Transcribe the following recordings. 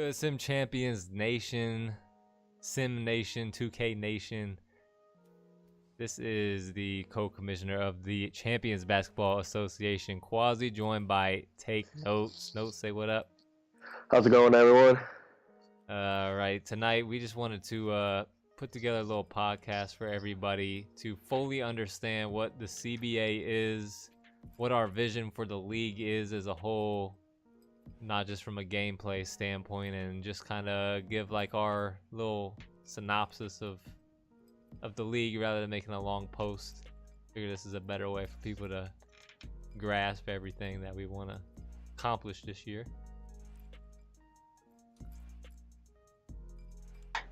good, Sim Champions Nation, Sim Nation, 2K Nation? This is the co-commissioner of the Champions Basketball Association, Quasi, joined by Take Notes. Notes, say what up. How's it going, everyone? All right, tonight we just wanted to put together a little podcast for everybody to fully understand what the CBA is, what our vision for the league is as a whole, not just from a gameplay standpoint, and just kind of give like our little synopsis of the league rather than making a long post. I figure this is a better way for people to grasp everything that we want to accomplish this year.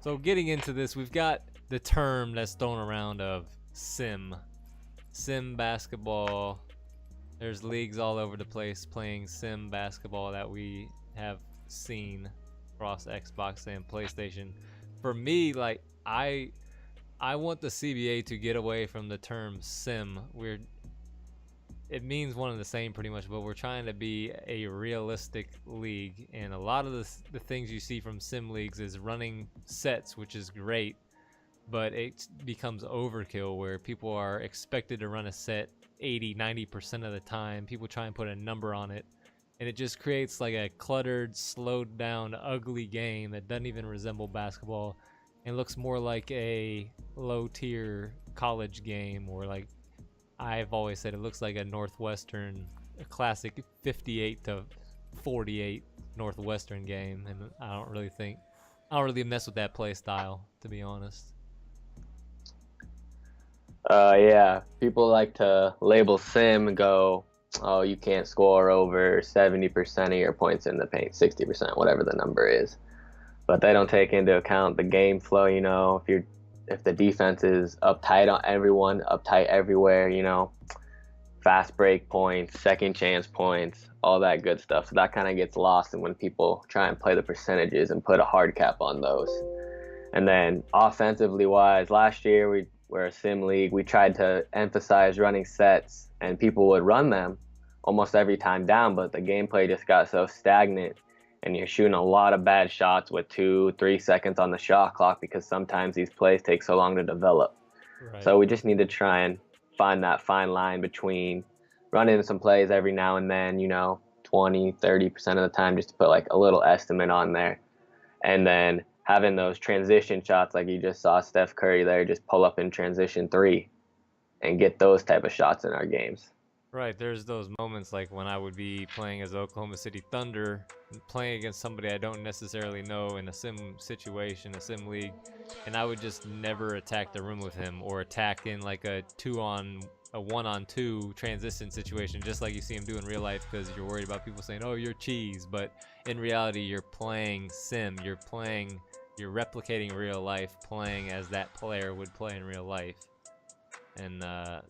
So getting into this, we've got the term that's thrown around of sim basketball. There's leagues all over the place playing sim basketball that we have seen across Xbox and PlayStation. For me, like I want the CBA to get away from the term sim. It means one and the same pretty much, but we're trying to be a realistic league, and a lot of the things you see from sim leagues is running sets, which is great, but it becomes overkill where people are expected to run a set 80-90% of the time. People try and put a number on it, and it just creates like a cluttered, slowed down, ugly game that doesn't even resemble basketball and looks more like a low tier college game, or like I've always said, it looks like a classic 58-48 Northwestern game, and I don't really mess with that play style, to be honest. Yeah, people like to label sim and go, oh, you can't score over 70% of your points in the paint, 60%, whatever the number is. But they don't take into account the game flow, if the defense is uptight on everyone, uptight everywhere, fast break points, second chance points, all that good stuff. So that kind of gets lost when people try and play the percentages and put a hard cap on those. And then offensively wise, last year we were a sim league. We tried to emphasize running sets, and people would run them almost every time down, but the gameplay just got so stagnant, and you're shooting a lot of bad shots with 2-3 seconds on the shot clock because sometimes these plays take so long to develop. Right. So we just need to try and find that fine line between running some plays every now and then, 20-30% of the time, just to put like a little estimate on there, and then having those transition shots like you just saw Steph Curry there just pull up in transition 3 and get those type of shots in our games. Right, there's those moments like when I would be playing as Oklahoma City Thunder, playing against somebody I don't necessarily know in a sim situation, a sim league, and I would just never attack the rim with him, or attack in like a 1-on-2 transition situation, just like you see him do in real life, because you're worried about people saying, oh, you're cheese. But in reality, you're playing sim, you're replicating real life, playing as that player would play in real life. And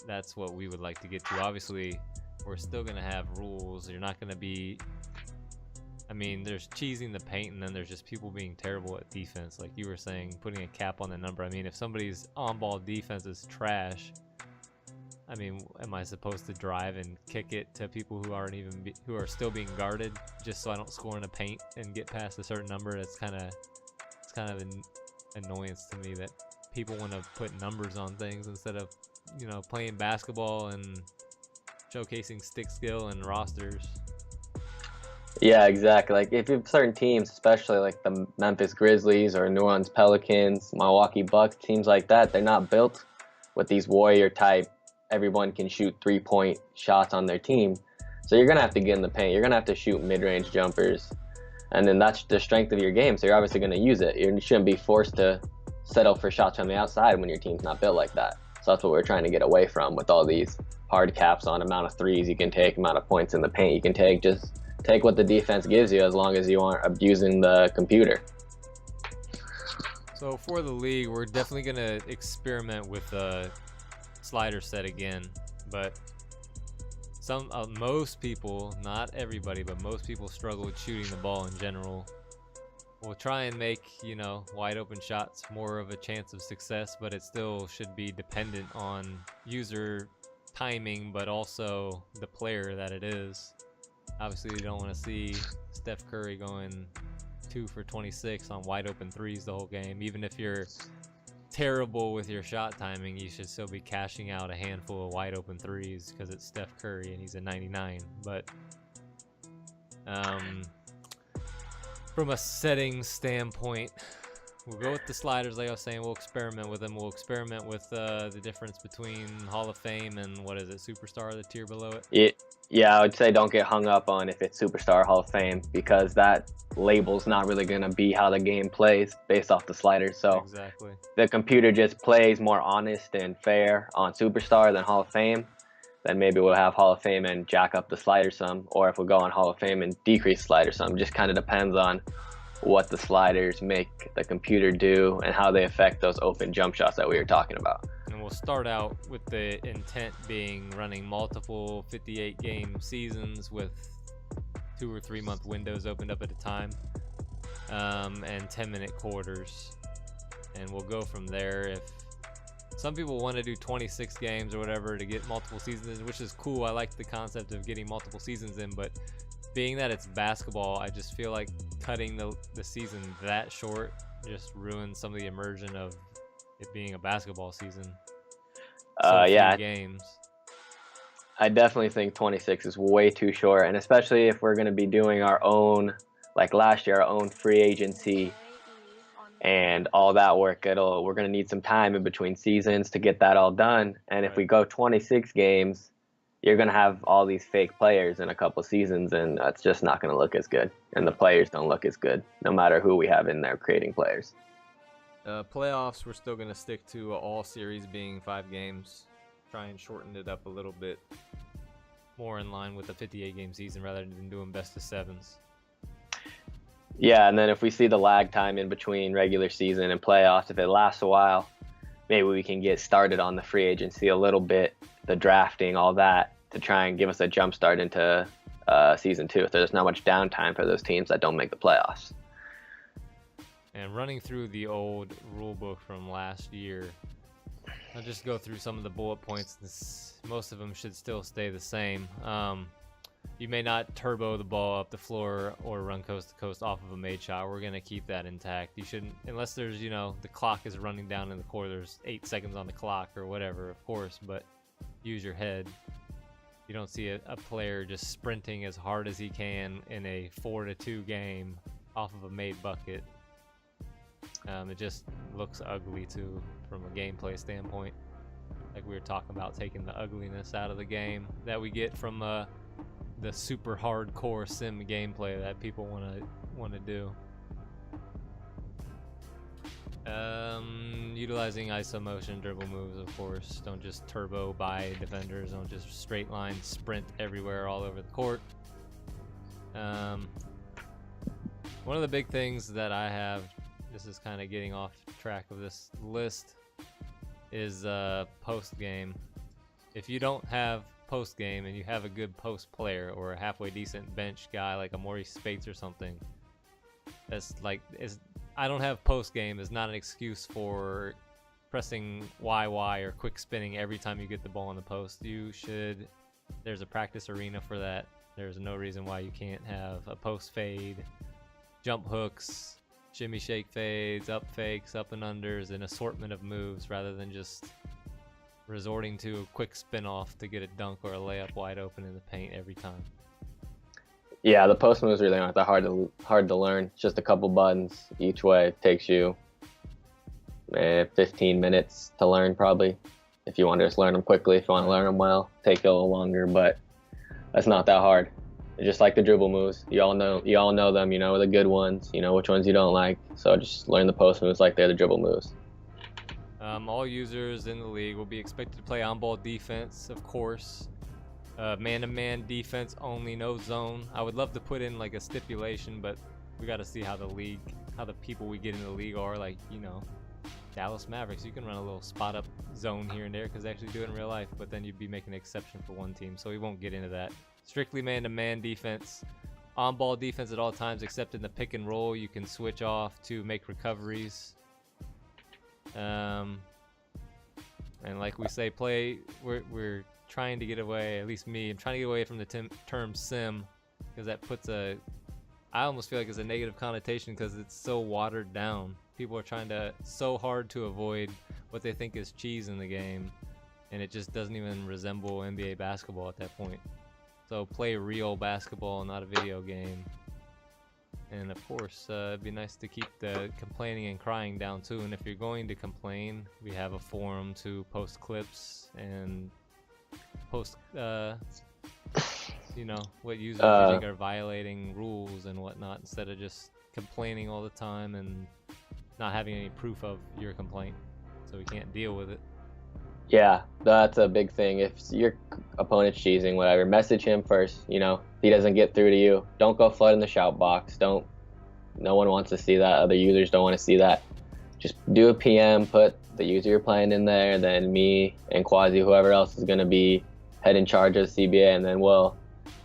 that's what we would like to get to. Obviously, we're still going to have rules. You're not going to be... there's cheesing the paint, and then there's just people being terrible at defense. Like you were saying, putting a cap on the number. If somebody's on-ball defense is trash, am I supposed to drive and kick it to people who who are still being guarded just so I don't score in the paint and get past a certain number? It's kind of an annoyance to me that people want to put numbers on things instead of playing basketball and showcasing stick skill and rosters. Yeah, exactly. Like if you have certain teams, especially like the Memphis Grizzlies or New Orleans Pelicans, Milwaukee Bucks, teams like that, they're not built with these warrior type, everyone can shoot 3-point shots on their team. So you're going to have to get in the paint. You're going to have to shoot mid-range jumpers. And then that's the strength of your game. So you're obviously going to use it. You shouldn't be forced to settle for shots from the outside when your team's not built like that. So that's what we're trying to get away from with all these hard caps on amount of threes you can take, amount of points in the paint you can take. Just take what the defense gives you as long as you aren't abusing the computer. So for the league, we're definitely going to experiment with a slider set again. But most people, not everybody, but most people struggle with shooting the ball in general. We'll try and make, wide open shots more of a chance of success, but it still should be dependent on user timing, but also the player that it is. Obviously, you don't want to see Steph Curry going 2 for 26 on wide open threes the whole game. Even if you're terrible with your shot timing, you should still be cashing out a handful of wide open threes because it's Steph Curry and he's a 99. But from a settings standpoint, we'll go with the sliders. Like I was saying, we'll experiment with them. We'll experiment with the difference between Hall of Fame and what is it, Superstar, the tier below it. Yeah, I would say don't get hung up on if it's Superstar Hall of Fame, because that label's not really going to be how the game plays based off the sliders. So Exactly. the computer just plays more honest and fair on Superstar than Hall of Fame. Then maybe we'll have Hall of Fame and jack up the slider some, or if we go on Hall of Fame and decrease slider some. Just kind of depends on what the sliders make the computer do and how they affect those open jump shots that we were talking about. And we'll start out with the intent being running multiple 58-game seasons with 2 or 3 month windows opened up at a time, and 10-minute quarters. And we'll go from there. If some people want to do 26 games or whatever to get multiple seasons in, which is cool. I like the concept of getting multiple seasons in, but being that it's basketball, I just feel like cutting the season that short just ruins some of the immersion of it being a basketball season. Yeah, games. I definitely think 26 is way too short, and especially if we're going to be doing our own, like last year, our own free agency and all that work. We're going to need some time in between seasons to get that all done. And if we go 26 games, you're going to have all these fake players in a couple seasons, and that's just not going to look as good. And the players don't look as good, no matter who we have in there creating players. Playoffs, we're still going to stick to all series being 5 games. Try and shorten it up a little bit more in line with the 58-game season rather than doing best of 7s. Yeah, and then if we see the lag time in between regular season and playoffs, if it lasts a while, maybe we can get started on the free agency a little bit, the drafting, all that, to try and give us a jump start into season 2 if there's not much downtime for those teams that don't make the playoffs. And running through the old rule book from last year, I'll just go through some of the bullet points. Most of them should still stay the same. You may not turbo the ball up the floor or run coast to coast off of a made shot. We're going to keep that intact. You shouldn't, unless there's, the clock is running down in the court, there's 8 seconds on the clock or whatever, of course, but use your head. You don't see a player just sprinting as hard as he can in a 4-2 game off of a made bucket. It just looks ugly too from a gameplay standpoint. Like we were talking about, taking the ugliness out of the game that we get from the super hardcore sim gameplay that people want to do. Utilizing ISO motion dribble moves, of course. Don't just turbo by defenders. Don't just straight line sprint everywhere all over the court. One of the big things that I have, this is kind of getting off track of this list, is post game. If you don't have post game and you have a good post player or a halfway decent bench guy like a Maurice Spates or something, I don't have post game is not an excuse for pressing YY or quick spinning every time you get the ball in the post. There's a practice arena for that. There's no reason why you can't have a post fade, jump hooks, shimmy shake fades, up fakes, up and unders, an assortment of moves rather than just resorting to a quick spin off to get a dunk or a layup wide open in the paint every time. Yeah, the post moves really aren't that hard to learn. It's just a couple buttons each way. It takes you 15 minutes to learn probably. If you want to just learn them quickly, if you want to learn them well, take a little longer, but that's not that hard. It's just like the dribble moves. You all know them, you know the good ones, you know which ones you don't like. So just learn the post moves like they're the dribble moves. All users in the league will be expected to play on-ball defense, of course. Man-to-man defense only, no zone. I would love to put in like a stipulation, but we got to see how the people we get in the league are. Like, Dallas Mavericks, you can run a little spot-up zone here and there because they actually do it in real life, but then you'd be making an exception for one team, so we won't get into that. Strictly man-to-man defense. On-ball defense at all times, except in the pick and roll. You can switch off to make recoveries. And like we say, we're trying to get away, at least me, I'm trying to get away from the term sim, because that puts a I almost feel like it's a negative connotation because it's so watered down. People are trying so hard to avoid what they think is cheese in the game, and it just doesn't even resemble NBA basketball at that point. So play real basketball, not a video game. And of course, it'd be nice to keep the complaining and crying down too. And if you're going to complain, we have a forum to post clips and post, what users you think are violating rules and whatnot, instead of just complaining all the time and not having any proof of your complaint, so we can't deal with it. Yeah, that's a big thing. If your opponent's cheesing, whatever, message him first. If he doesn't get through to you, don't go flooding the shout box. No one wants to see that. Other users don't want to see that. Just do a PM, put the user you're playing in there, then me and Quasi, whoever else is going to be head in charge of the CBA, and then we'll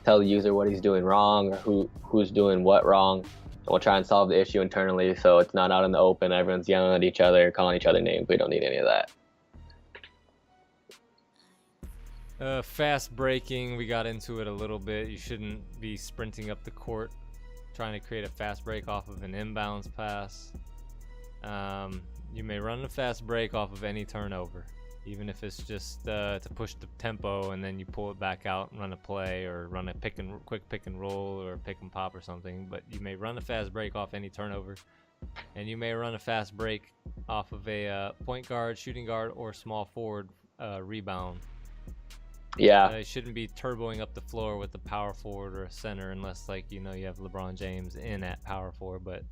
tell the user what he's doing wrong or who's doing what wrong. And we'll try and solve the issue internally so it's not out in the open. Everyone's yelling at each other, calling each other names. We don't need any of that. Fast breaking, we got into it a little bit. You shouldn't be sprinting up the court trying to create a fast break off of an inbounds pass. You may run a fast break off of any turnover, even if it's just to push the tempo, and then you pull it back out and run a play or run a quick pick and roll or pick and pop or something. But you may run a fast break off any turnover, and you may run a fast break off of a point guard, shooting guard, or small forward rebound. Yeah. It shouldn't be turboing up the floor with the power forward or a center, unless you have LeBron James in at power forward. But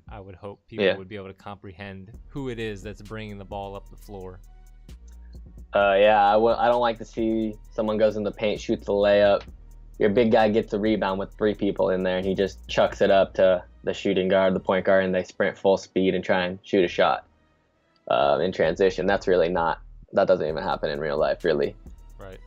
I would hope people would be able to comprehend who it is that's bringing the ball up the floor. I don't like to see someone goes in the paint, shoots the layup. Your big guy gets a rebound with 3 people in there, and he just chucks it up to the shooting guard, the point guard, and they sprint full speed and try and shoot a shot in transition. That doesn't even happen in real life, really. Right.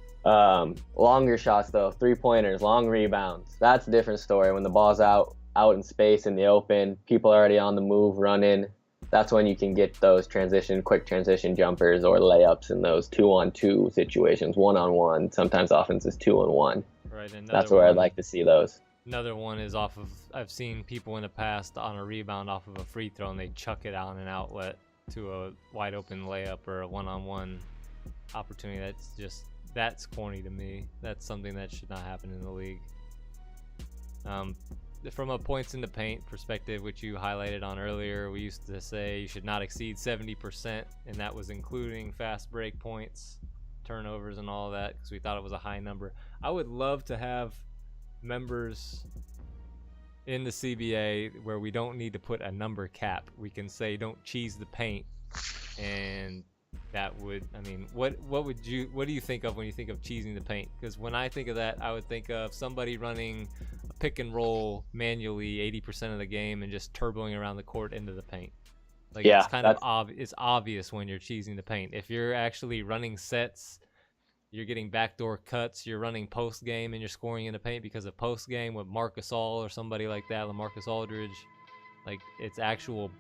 Longer shots though, 3-pointers, long rebounds. That's a different story. When the ball's out in space in the open, people are already on the move, running. That's when you can get those quick transition jumpers or layups in those 2-on-2 situations, 1-on-1. Sometimes offense is 2-on-1. Right. That's where I'd like to see those. Another one is I've seen people in the past on a rebound off of a free throw, and they chuck it out an outlet to a wide open layup or a 1-on-1 opportunity. That's corny to me. That's something that should not happen in the league. From a points in the paint perspective, which you highlighted on earlier, we used to say you should not exceed 70%, and that was including fast break points, turnovers, and all of that, because we thought it was a high number. I would love to have members in the CBA where we don't need to put a number cap. We can say don't cheese the paint, and that would, what do you think of when you think of cheesing the paint? Because when I think of that, I would think of somebody running a pick and roll manually 80% of the game and just turboing around the court into the paint. It's kind of it's obvious when you're cheesing the paint. If you're actually running sets, you're getting backdoor cuts, you're running post game, and you're scoring in the paint because of post game with Marc Gasol or somebody like that, LaMarcus Aldridge. It's actual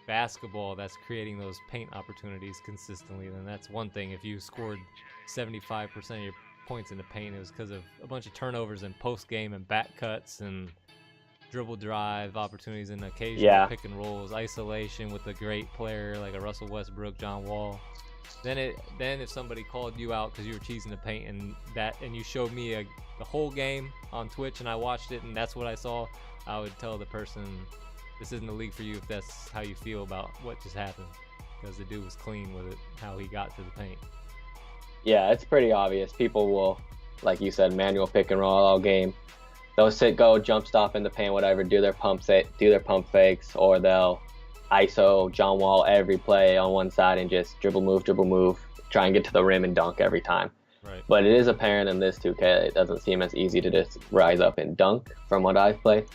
basketball that's creating those paint opportunities consistently, then that's one thing. If you scored 75% of your points in the paint, it was because of a bunch of turnovers and post game and back cuts and dribble drive opportunities and occasional pick and rolls, isolation with a great player like a Russell Westbrook, John Wall. Then if somebody called you out because you were cheesing the paint and you showed me the whole game on Twitch and I watched it and that's what I saw, I would tell the person, this isn't the league for you if that's how you feel about what just happened, because the dude was clean with it, how he got to the paint. Yeah, it's pretty obvious. People will, like you said, manual pick and roll all game. They'll go, jump stop in the paint, whatever, do their pump fakes, or they'll ISO John Wall every play on one side and just dribble, move, try and get to the rim and dunk every time. Right. But it is apparent in this 2K, it doesn't seem as easy to just rise up and dunk from what I've played.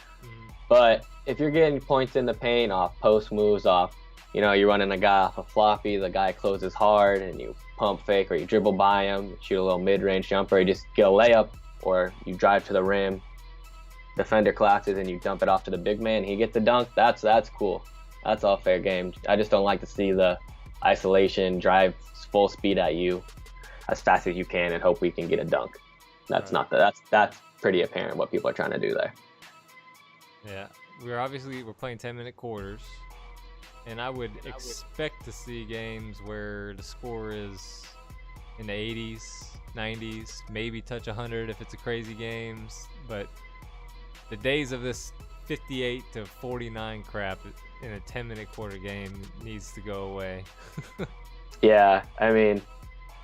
But if you're getting points in the paint off post moves, off, you're running a guy off a floppy, the guy closes hard and you pump fake or you dribble by him, shoot a little mid-range jumper, you just get a layup, or you drive to the rim, defender collapses and you dump it off to the big man, he gets the dunk, that's cool. That's all fair game. I just don't like to see the isolation, drive full speed at you as fast as you can and hope we can get a dunk. That's pretty apparent what people are trying to do there. Yeah, we're playing 10-minute quarters, and I would expect to see games where the score is in the 80s, 90s, maybe touch 100 if it's a crazy games. But the days of this 58 to 49 crap in a 10-minute quarter game needs to go away. Yeah, I mean,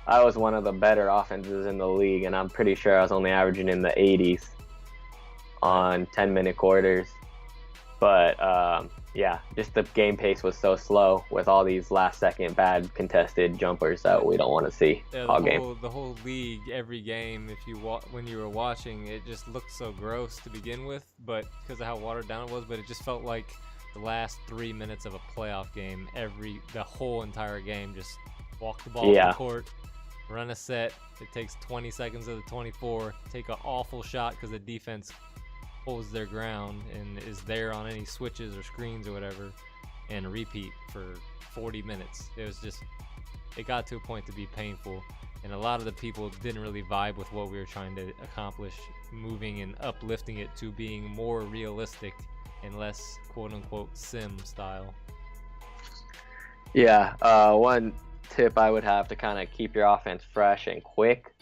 I was one of the better offenses in the league, and I'm pretty sure I was only averaging in the 80s on 10-minute quarters. But yeah, just the game pace was so slow with all these last-second bad contested jumpers that we don't want to see all game. The whole league, every game, when you were watching, it just looked so gross to begin with, but because of how watered down it was. But it just felt like the last 3 minutes of a playoff game. The whole entire game, just walk the ball to the court, run a set. It takes 20 seconds of the 24. Take an awful shot because the defense holds their ground and is there on any switches or screens or whatever, and repeat for 40 minutes. It got to a point to be painful, and a lot of the people didn't really vibe with what we were trying to accomplish, moving and uplifting it to being more realistic and less quote-unquote sim style. Yeah, one tip I would have to kind of keep your offense fresh and quick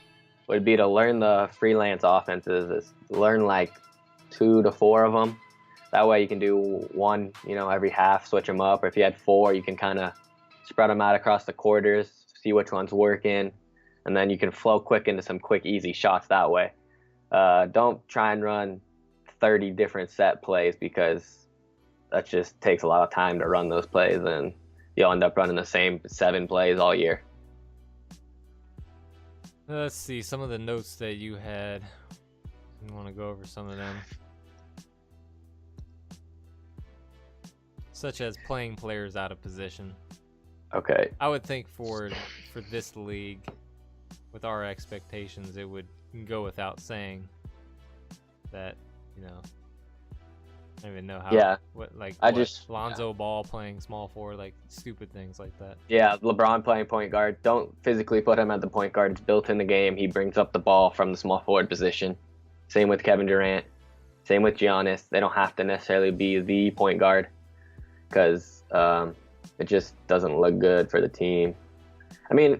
would be to learn the freelance offenses. Learn like 2 to 4 of them. That way you can do one, every half, switch them up. Or if you had 4, you can kind of spread them out across the quarters, see which one's working, and then you can flow quick into some quick, easy shots that way. Don't try and run 30 different set plays, because that just takes a lot of time to run those plays, and you'll end up running the same 7 plays all year. Let's see some of the notes that you had. I want to go over some of them. Such as playing players out of position. Okay. I would think for this league, with our expectations, it would go without saying that, I don't even know how. Yeah. Lonzo Ball playing small forward, like stupid things like that. Yeah, LeBron playing point guard. Don't physically put him at the point guard. It's built in the game. He brings up the ball from the small forward position. Same with Kevin Durant. Same with Giannis. They don't have to necessarily be the point guard, because it just doesn't look good for the team. I mean,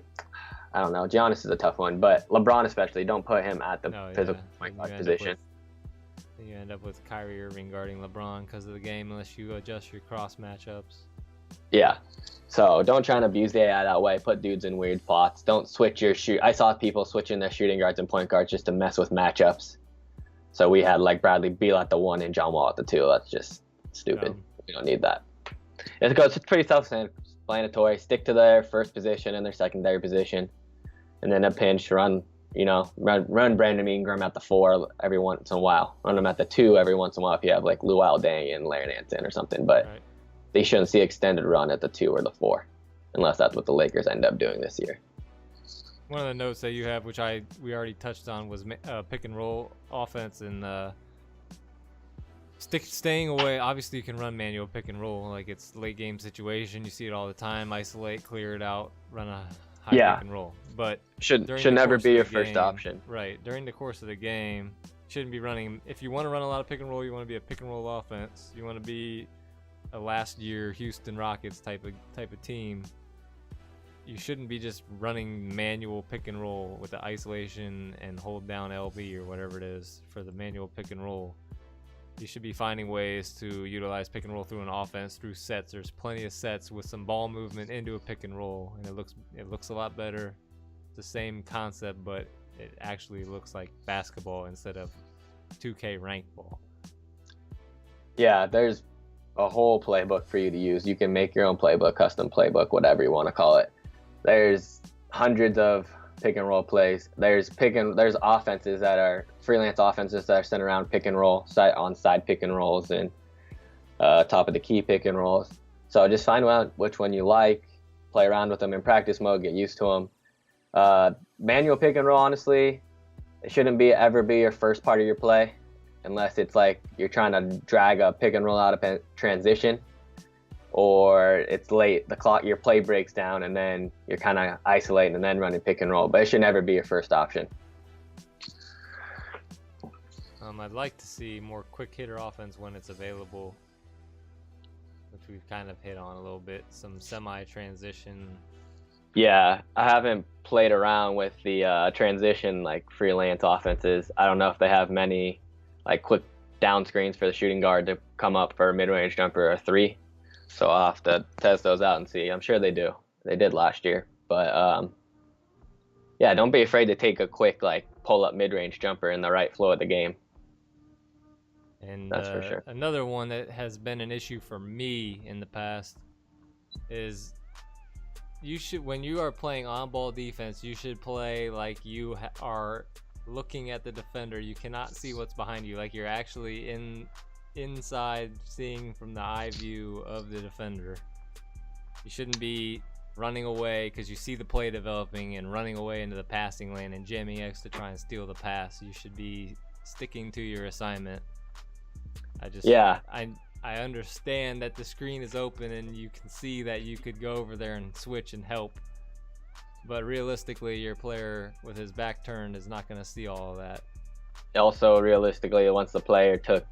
I don't know. Giannis is a tough one, but LeBron especially, don't put him at the physical point guard position. You end up with Kyrie Irving guarding LeBron because of the game, unless you adjust your cross matchups. Yeah. So don't try and abuse the AI that way. Put dudes in weird spots. Don't switch your shoot. I saw people switching their shooting guards and point guards just to mess with matchups. So we had like Bradley Beal at the 1 and John Wall at the 2. That's just stupid. We don't need that. It's pretty self-explanatory. Stick to their first position and their secondary position, and then a pinch run Brandon Ingram at the 4 every once in a while. Run them at the 2 every once in a while if you have like Luol Deng and Larry Nance or something. But they shouldn't see extended run at the 2 or the 4, unless that's what the Lakers end up doing this year. One of the notes that you have, which we already touched on, was pick and roll offense and staying away. Obviously, you can run manual pick and roll, like it's late game situation. You see it all the time. Isolate, clear it out, run a high pick and roll. But should never be your first option. Right. During the course of the game, you shouldn't be running. If you want to run a lot of pick and roll, you want to be a pick and roll offense. You want to be a last year Houston Rockets type of team. You shouldn't be just running manual pick and roll with the isolation and hold down LB or whatever it is for the manual pick and roll. You should be finding ways to utilize pick and roll through an offense, through sets. There's plenty of sets with some ball movement into a pick and roll, and it looks a lot better. It's the same concept, but it actually looks like basketball instead of 2K ranked ball. Yeah, there's a whole playbook for you to use. You can make your own playbook, custom playbook, whatever you want to call it. There's hundreds of pick and roll plays. There's offenses that are freelance offenses that are centered around pick and roll, side pick and rolls, and top of the key pick and rolls. So just find out which one you like, play around with them in practice mode, get used to them. Manual pick and roll, honestly, it shouldn't ever be your first part of your play, unless it's like you're trying to drag a pick and roll out of transition, or it's late, your play breaks down, and then you're kind of isolating and then running pick and roll. But it should never be your first option. I'd like to see more quick hitter offense when it's available, which we've kind of hit on a little bit. Some semi-transition. Yeah, I haven't played around with the transition like freelance offenses. I don't know if they have many like quick down screens for the shooting guard to come up for a mid-range jumper or three. So I'll have to test those out and see. I'm sure they do. They did last year. But yeah, don't be afraid to take a quick like pull-up mid-range jumper in the right flow of the game. And that's for sure. Another one that has been an issue for me in the past is when you are playing on-ball defense, you should play like you are looking at the defender. You cannot see what's behind you, like you're actually inside seeing from the eye view of the defender. You shouldn't be running away because you see the play developing and running away into the passing lane and jamming X to try and steal the pass. You should be sticking to your assignment. I understand that the screen is open and you can see that you could go over there and switch and help, but realistically your player with his back turned is not going to see all of that. Also, realistically, once the player took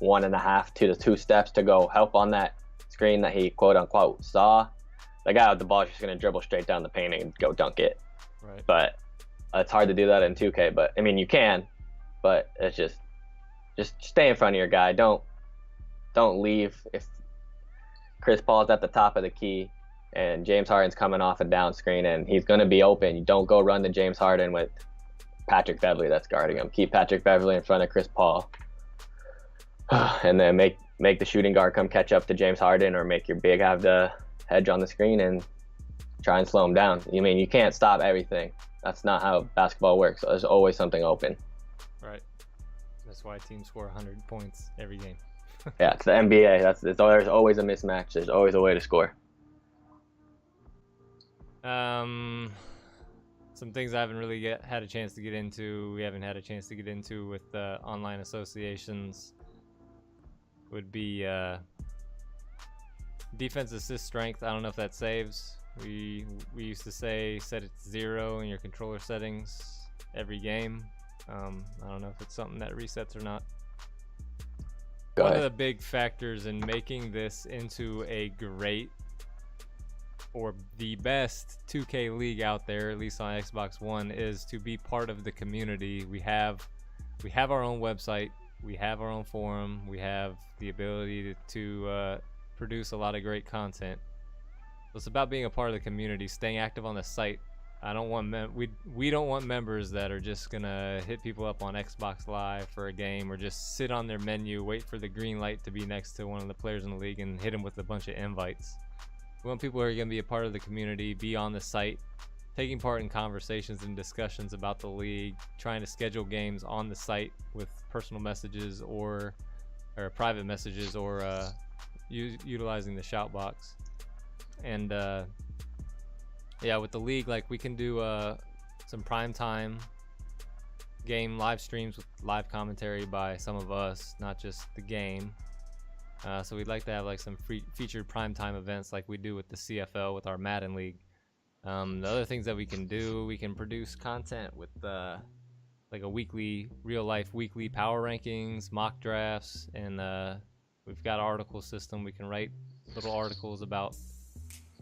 1.5 to 2 steps to go help on that screen that he quote unquote saw, the guy with the ball is just going to dribble straight down the paint and go dunk it. Right. But it's hard to do that in 2K. But I mean, you can, but it's just stay in front of your guy. Don't leave. If Chris Paul's at the top of the key and James Harden's coming off a down screen and he's going to be open, you don't go run to James Harden with Patrick Beverley that's guarding him. Keep Patrick Beverley in front of Chris Paul, and then make the shooting guard come catch up to James Harden, or make your big have the hedge on the screen and try and slow him down. I mean, you can't stop everything. That's not how basketball works. There's always something open. Right. That's why teams score 100 points every game. Yeah, it's the NBA. There's always a mismatch. There's always a way to score. Some things I haven't really had a chance to get into. We haven't had a chance to get into with online associations would be defense assist strength. I don't know if that saves. We used to say set it to 0 in your controller settings every game. I don't know if it's something that resets or not. One of the big factors in making this into a great or the best 2K league out there, at least on Xbox One, is to be part of the community. We have our own website, we have our own forum, we have the ability to produce a lot of great content. So it's about being a part of the community, staying active on the site. I don't want we don't want members that are just gonna hit people up on Xbox Live for a game, or just sit on their menu, wait for the green light to be next to one of the players in the league and hit them with a bunch of invites. We want people who are gonna be a part of the community, be on the site, taking part in conversations and discussions about the league, trying to schedule games on the site with personal messages or private messages, or utilizing the shout box. And yeah, with the league, like, we can do some primetime game live streams with live commentary by some of us, not just the game. So we'd like to have like some featured primetime events like we do with the CFL with our Madden League. The other things that we can do, we can produce content with like a real life weekly power rankings, mock drafts, and we've got an article system. We can write little articles about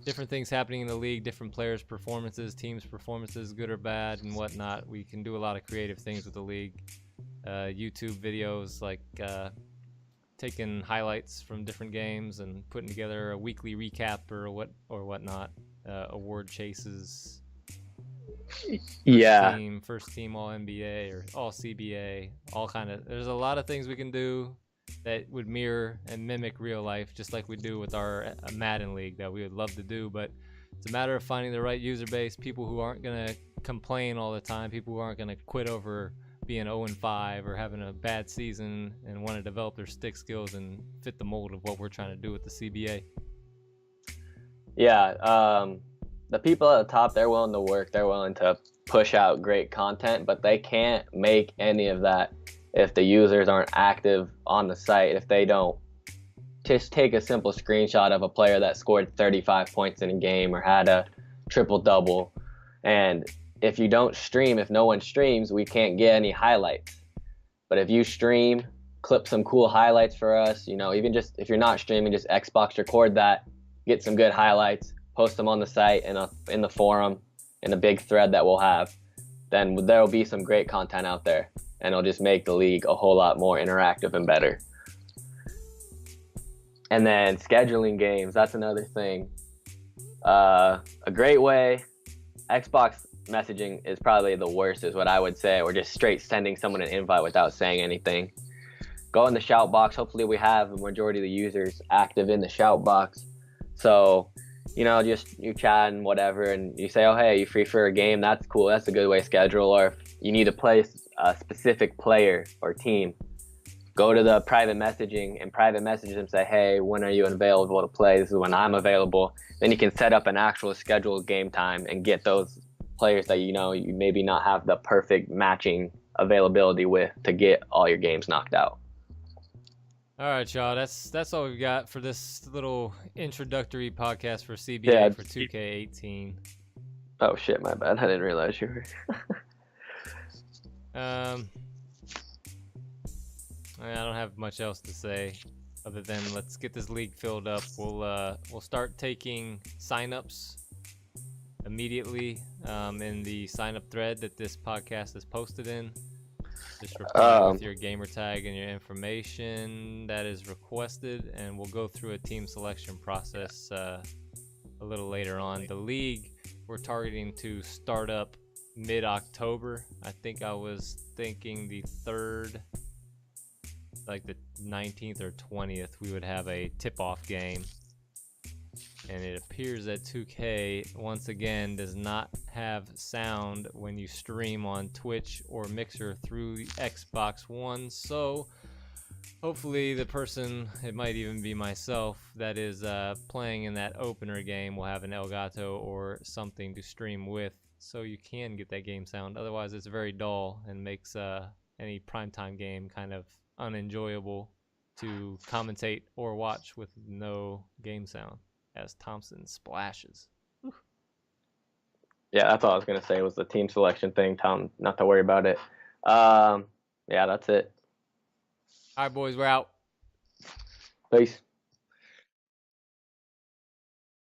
different things happening in the league, different players' performances, teams' performances, good or bad, and whatnot. We can do a lot of creative things with the league. YouTube videos, like taking highlights from different games and putting together a weekly recap or whatnot. Award chases. Yeah. First team All NBA or All CBA. There's a lot of things we can do that would mirror and mimic real life, just like we do with our Madden League that we would love to do. But it's a matter of finding the right user base, people who aren't going to complain all the time, people who aren't going to quit over being 0-5 or having a bad season and want to develop their stick skills and fit the mold of what we're trying to do with the CBA. Yeah, the people at the top, they're willing to work, they're willing to push out great content, but they can't make any of that if the users aren't active on the site, if they don't just take a simple screenshot of a player that scored 35 points in a game or had a triple-double. And if you don't stream, if no one streams, we can't get any highlights. But if you stream, clip some cool highlights for us, even just if you're not streaming, just Xbox record that, get some good highlights, post them on the site in the forum, in a big thread that we'll have, then there will be some great content out there, and it'll just make the league a whole lot more interactive and better. And then scheduling games, that's another thing. A great way, Xbox messaging is probably the worst, is what I would say, or just straight sending someone an invite without saying anything. Go in the shout box. Hopefully we have the majority of the users active in the shout box. So, just you chatting, whatever, and you say, oh, hey, you free for a game? That's cool. That's a good way to schedule. Or if you need to play a specific player or team, go to the private messaging and private message them, say, hey, when are you available to play? This is when I'm available. Then you can set up an actual scheduled game time and get those players that you maybe not have the perfect matching availability with to get all your games knocked out. All right, y'all. That's all we've got for this little introductory podcast for CBA for 2K18. Oh shit, my bad. I didn't realize you were. I don't have much else to say other than let's get this league filled up. We'll start taking signups immediately in the sign-up thread that this podcast is posted in. Just reply with your gamer tag and your information that is requested, and we'll go through a team selection process a little later on. The league, we're targeting to start up mid-October. I think I was thinking the 3rd, like the 19th or 20th, we would have a tip-off game. And it appears that 2K, once again, does not have sound when you stream on Twitch or Mixer through the Xbox One. So hopefully the person, it might even be myself, that is playing in that opener game will have an Elgato or something to stream with, so you can get that game sound. Otherwise, it's very dull and makes any primetime game kind of unenjoyable to commentate or watch with no game sound as Thompson splashes. Yeah, that's all I was going to say was the team selection thing. Tom, not to worry about it. Yeah, that's it. All right, boys, we're out. Peace.